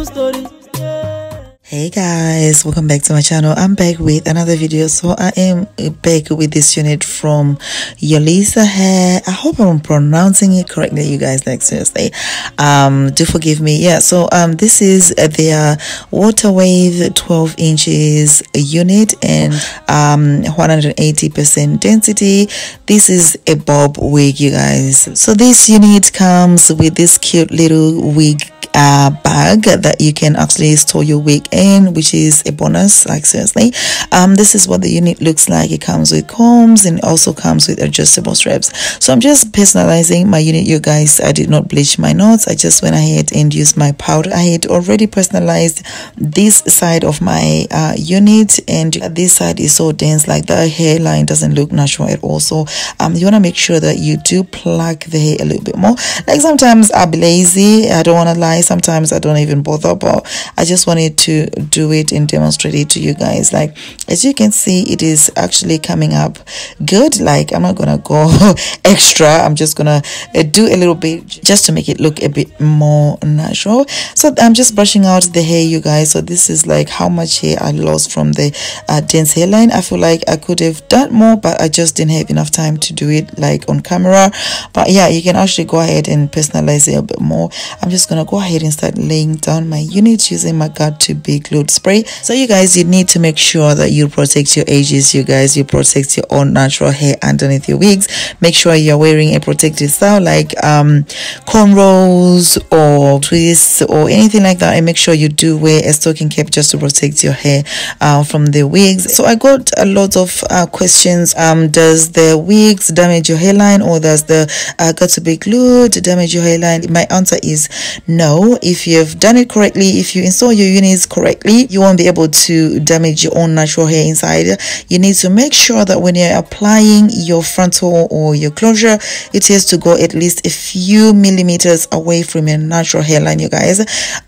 story. Hey guys, welcome back to my channel. I'm back with another video. So I am back with this unit from YOLISSA hair. I hope I'm pronouncing it correctly, you guys, like seriously. Do forgive me. Yeah, so this is their water wave 12 inches unit and 180% density. This is a bob wig, you guys. So this unit comes with this cute little wig bag that you can actually store your wig in, which is a bonus, like seriously. This is what the unit looks like. It comes with combs and also comes with adjustable straps. So I'm just personalizing my unit, you guys. I did not bleach my knots. I just went ahead and used my powder. I had already personalized this side of my unit, and this side is so dense, like the hairline doesn't look natural at all. So you want to make sure that you do plug the hair a little bit more. Like sometimes I'll be lazy, I don't want to lie, sometimes I don't even bother, but I just wanted to do it and demonstrate it to you guys. Like as you can see, it is actually coming up good. Like I'm not gonna go extra, I'm just gonna do a little bit just to make it look a bit more natural. So I'm just brushing out the hair, you guys. So this is like how much hair I lost from the dense hairline. I feel like I could have done more, but I just didn't have enough time to do it like on camera. But yeah, you can actually go ahead and personalize it a bit more. I'm just gonna go ahead and start laying down my unit using my Got to Be Glued spray. So you guys, you need to make sure that you protect your edges, you guys. You protect your own natural hair underneath your wigs. Make sure you're wearing a protective style like cornrows or twists or anything like that, and make sure you do wear a stocking cap just to protect your hair from the wigs. So I got a lot of questions. Does the wigs damage your hairline, or does the Got to Be Glued damage your hairline? My answer is no. If you've done it correctly, if you install your units correctly, you won't be able to damage your own natural hair inside. You need to make sure that when you're applying your frontal or your closure, it has to go at least a few millimeters away from your natural hairline, you guys.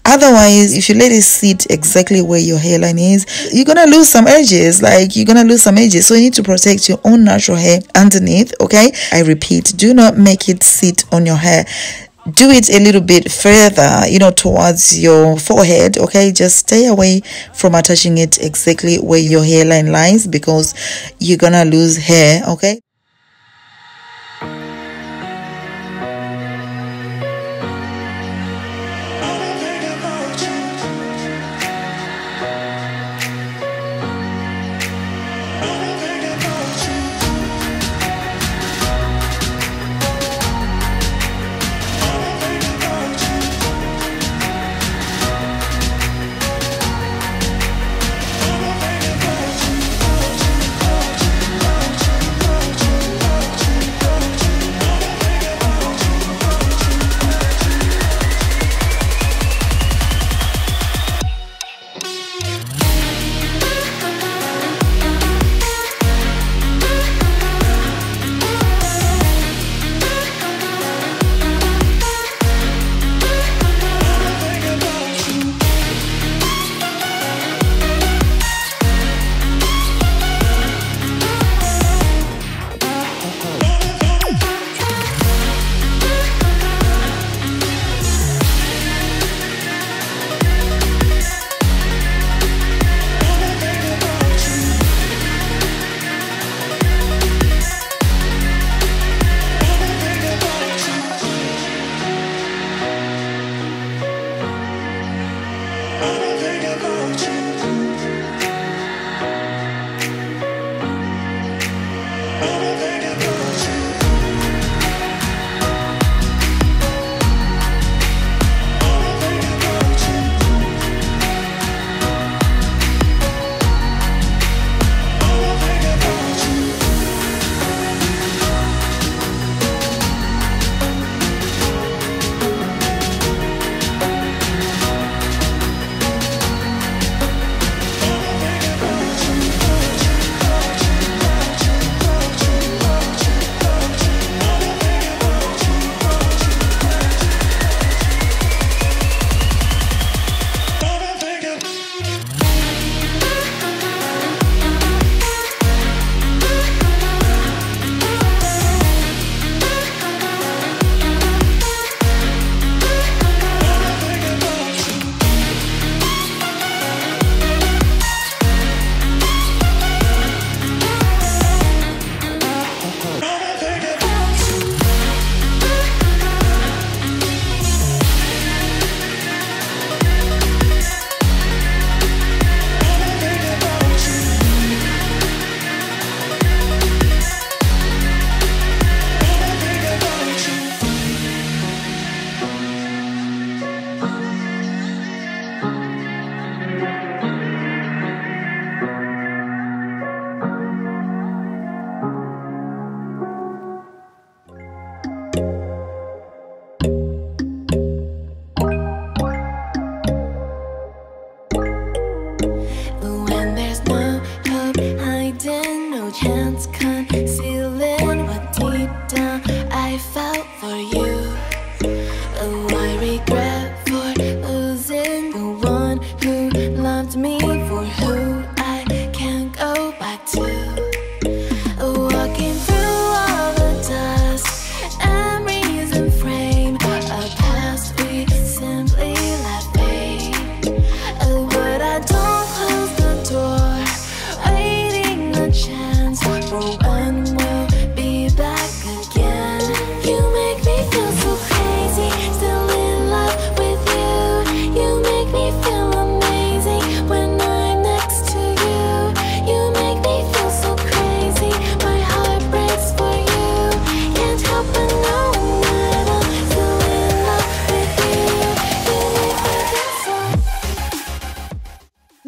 Otherwise, if you let it sit exactly where your hairline is, you're gonna lose some edges. Like you're gonna lose some edges. So you need to protect your own natural hair underneath. Okay, I repeat, do not make it sit on your hair. Do it a little bit further, you know, towards your forehead. Okay, just stay away from attaching it exactly where your hairline lies, because you're gonna lose hair. Okay. All I think about you. All I think about you.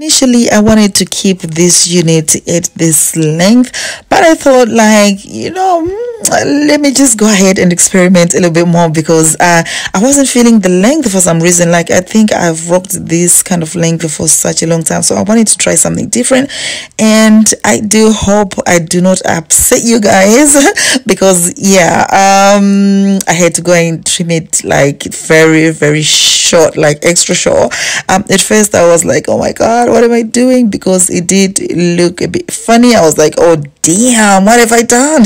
Initially, I wanted to keep this unit at this length, but I thought, like, let me just go ahead and experiment a little bit more, because I wasn't feeling the length for some reason. Like, I think I've rocked this kind of length for such a long time, so I wanted to try something different. And I do hope I do not upset you guys because yeah, I had to go and trim it like very, very short, like extra short. At first I was like, oh my god, what am I doing? Because it did look a bit funny. I was like, oh damn, what have I done?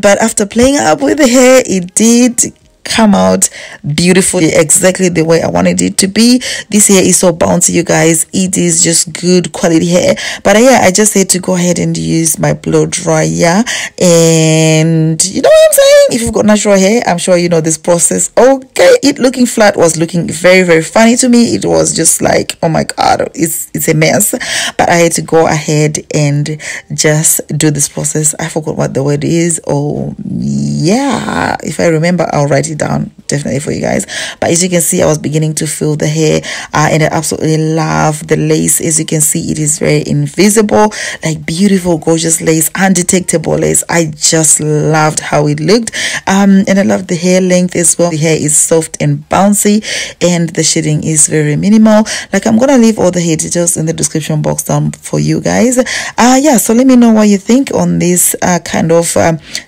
But after playing up with the hair, it did come out beautifully, exactly the way I wanted it to be. This hair is so bouncy, you guys. It is just good quality hair. But yeah, I just had to go ahead and use my blow dryer, and you know what I'm saying, if you've got natural hair, I'm sure you know this process. Okay, it looking flat was looking very, very funny to me. It was just like, oh my god, it's a mess. But I had to go ahead and just do this process. I forgot what the word is. Oh yeah, if I remember, I'll write it down definitely for you guys. But as you can see, I was beginning to feel the hair, and I absolutely love the lace. As you can see, it is very invisible, like beautiful, gorgeous lace, undetectable lace. I just loved how it looked, and I love the hair length as well. The hair is soft and bouncy, and the shading is very minimal. Like, I'm gonna leave all the hair details in the description box down for you guys. Yeah, so let me know what you think on this kind of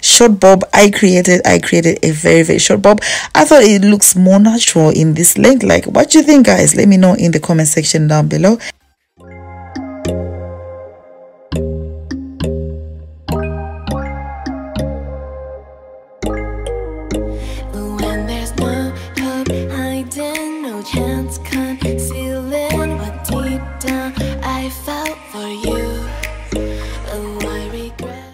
short bob I created. I created a very, very short bob. I thought it looks more natural in this length. Like, what do you think, guys? Let me know in the comment section down below. When there's no hope hiding, no chance concealing what deep down I felt for you. Oh, I regret.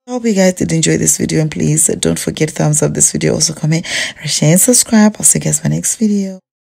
I hope you guys did enjoy this video, and please don't forget to thumbs up this video, also comment, share and subscribe. I'll see you guys in my next video.